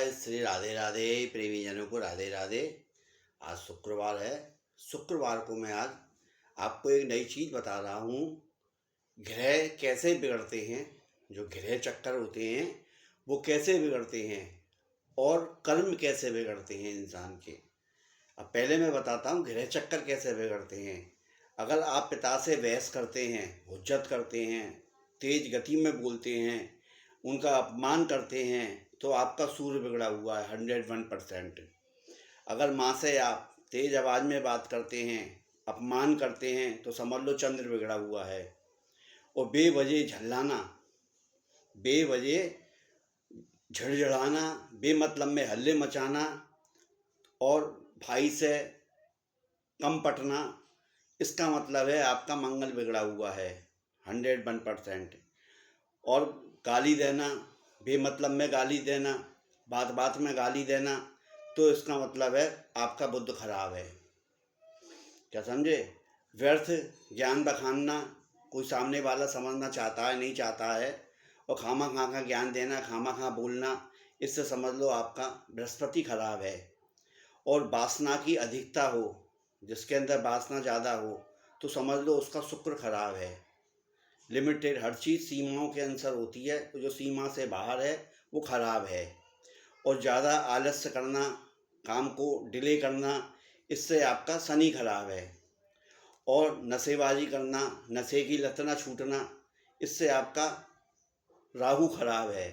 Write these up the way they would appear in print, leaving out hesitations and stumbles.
महाराज श्री राधे राधे। प्रेमीजनों को राधे राधे। आज शुक्रवार है। शुक्रवार को मैं आज आपको एक नई चीज़ बता रहा हूँ। ग्रह कैसे बिगड़ते हैं, जो ग्रह चक्कर होते हैं वो कैसे बिगड़ते हैं और कर्म कैसे बिगड़ते हैं इंसान के। अब पहले मैं बताता हूँ ग्रह चक्कर कैसे बिगड़ते हैं। अगर आप पिता से बहस करते हैं, हुज्जत करते हैं, तेज गति में बोलते हैं, उनका अपमान करते हैं, तो आपका सूर्य बिगड़ा हुआ है 101%। अगर माँ से आप तेज आवाज़ में बात करते हैं, अपमान करते हैं, तो समझ लो चंद्र बिगड़ा हुआ है। और बेवजह झल्लाना, बेवजह झड़झड़ाना, बेमतलब में हल्ले मचाना और भाई से कम पटना, इसका मतलब है आपका मंगल बिगड़ा हुआ है 101%। और गाली देना, बेमतलब में गाली देना, बात बात में गाली देना, तो इसका मतलब है आपका बुद्ध खराब है। क्या समझे? व्यर्थ ज्ञान बखानना, कोई सामने वाला समझना चाहता है नहीं चाहता है, और खामा खा का ज्ञान देना, खामा खा बोलना, इससे समझ लो आपका बृहस्पति खराब है। और वासना की अधिकता हो, जिसके अंदर वासना ज़्यादा हो, तो समझ लो उसका शुक्र खराब है। लिमिटेड, हर चीज़ सीमाओं के अनुसार होती है, तो जो सीमा से बाहर है वो खराब है। और ज़्यादा आलस्य करना, काम को डिले करना, इससे आपका शनि खराब है। और नशेबाजी करना, नशे की लत ना छूटना, इससे आपका राहु खराब है।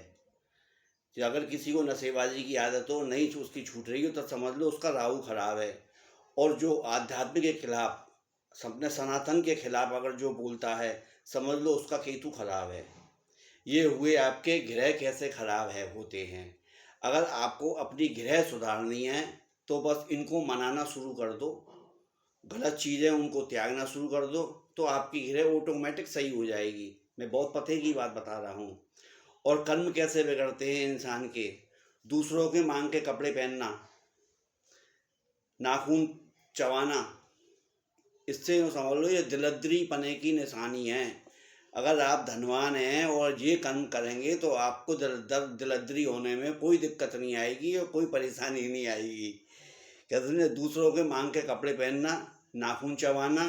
कि अगर किसी को नशेबाजी की आदत हो, नहीं उसकी छूट रही हो, तो समझ लो उसका राहु खराब है। और जो आध्यात्म के खिलाफ, अपने सनातन के खिलाफ अगर जो बोलता है, समझ लो उसका केतु खराब है। ये हुए आपके ग्रह कैसे खराब है होते हैं। अगर आपको अपनी ग्रह सुधारनी है तो बस इनको मनाना शुरू कर दो, गलत चीज़ें उनको त्यागना शुरू कर दो, तो आपकी ग्रह ऑटोमेटिक सही हो जाएगी। मैं बहुत पते की बात बता रहा हूँ। और कर्म कैसे बिगड़ते हैं इंसान के? दूसरों के मांग के कपड़े पहनना, नाखून चबाना, इससे समझ लो ये दिलद्री पने की निशानी है। अगर आप धनवान हैं और ये कर्म करेंगे तो आपको दिलद्री होने में कोई दिक्कत नहीं आएगी और कोई परेशानी नहीं आएगी। कहते हैं दूसरों के मांग के कपड़े पहनना, नाखून चबाना,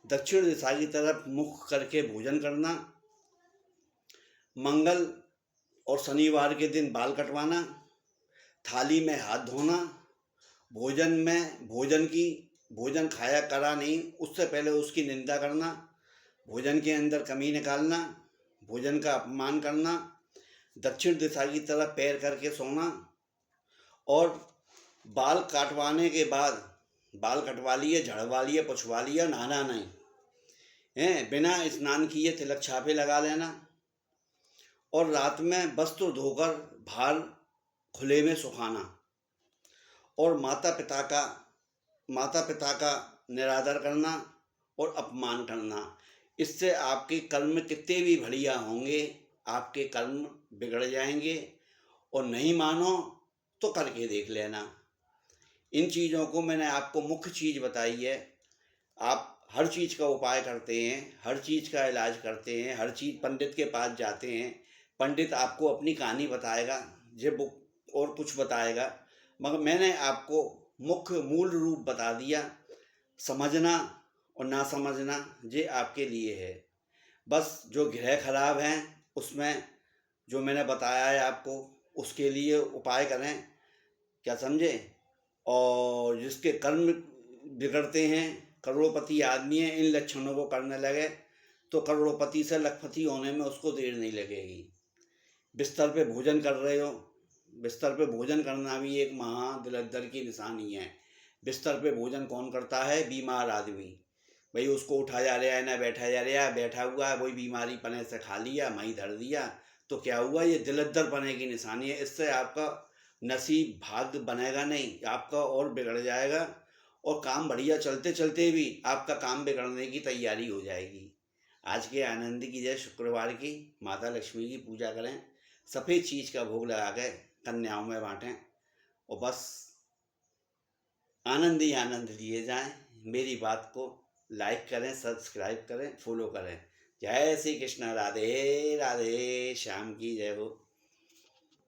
दक्षिण दिशा की तरफ मुख करके भोजन करना, मंगल और शनिवार के दिन बाल कटवाना, थाली में हाथ धोना, भोजन खाया करा नहीं उससे पहले उसकी निंदा करना, भोजन के अंदर कमी निकालना, भोजन का अपमान करना, दक्षिण दिशा की तरफ पैर करके सोना, और बाल काटवाने के बाद, बाल कटवा लिए, झड़वा लिए, पुछवा लिया, नहाना नहीं है, बिना स्नान किए तिलक छापे लगा लेना, और रात में वस्त्र धोकर बाहर खुले में सुखाना, और माता पिता का निरादर करना और अपमान करना। इससे आपके कर्म कितने भी बढ़िया होंगे, आपके कर्म बिगड़ जाएंगे। और नहीं मानो तो करके देख लेना। इन चीज़ों को मैंने आपको मुख्य चीज़ बताई है। आप हर चीज़ का उपाय करते हैं, हर चीज़ का इलाज करते हैं, हर चीज़ पंडित के पास जाते हैं, पंडित आपको अपनी कहानी बताएगा, जब और कुछ बताएगा, मगर मैंने आपको मुख्य मूल रूप बता दिया। समझना और ना समझना ये आपके लिए है। बस जो ग्रह खराब हैं उसमें जो मैंने बताया है आपको, उसके लिए उपाय करें। क्या समझे? और जिसके कर्म बिगड़ते हैं, करोड़पति आदमी है, इन लक्षणों को करने लगे तो करोड़पति से लखपति होने में उसको देर नहीं लगेगी। बिस्तर पे भोजन कर रहे हो, बिस्तर पे भोजन करना भी एक महा दिलद्दर की निशानी है। बिस्तर पे भोजन कौन करता है? बीमार आदमी। भाई उसको उठा जा रहा है ना बैठा जा रहा है, बैठा हुआ है, वही बीमारी पने से खा लिया, वहीं धर दिया, तो क्या हुआ? ये दिलद्दर पने की निशानी है। इससे आपका नसीब भाग्य बनेगा नहीं, आपका और बिगड़ जाएगा। और काम बढ़िया चलते चलते भी आपका काम बिगड़ने की तैयारी हो जाएगी। आज के आनंद की जय शुक्रवार की, माता लक्ष्मी की पूजा करें, सफ़ेद चीज़ का भोग लगा के कन्याओं में बांटें, और बस आनंद ही आनंद लिए जाएं। मेरी बात को लाइक करें, सब्सक्राइब करें, फॉलो करें। जय श्री कृष्ण। राधे राधे। श्याम की जय हो।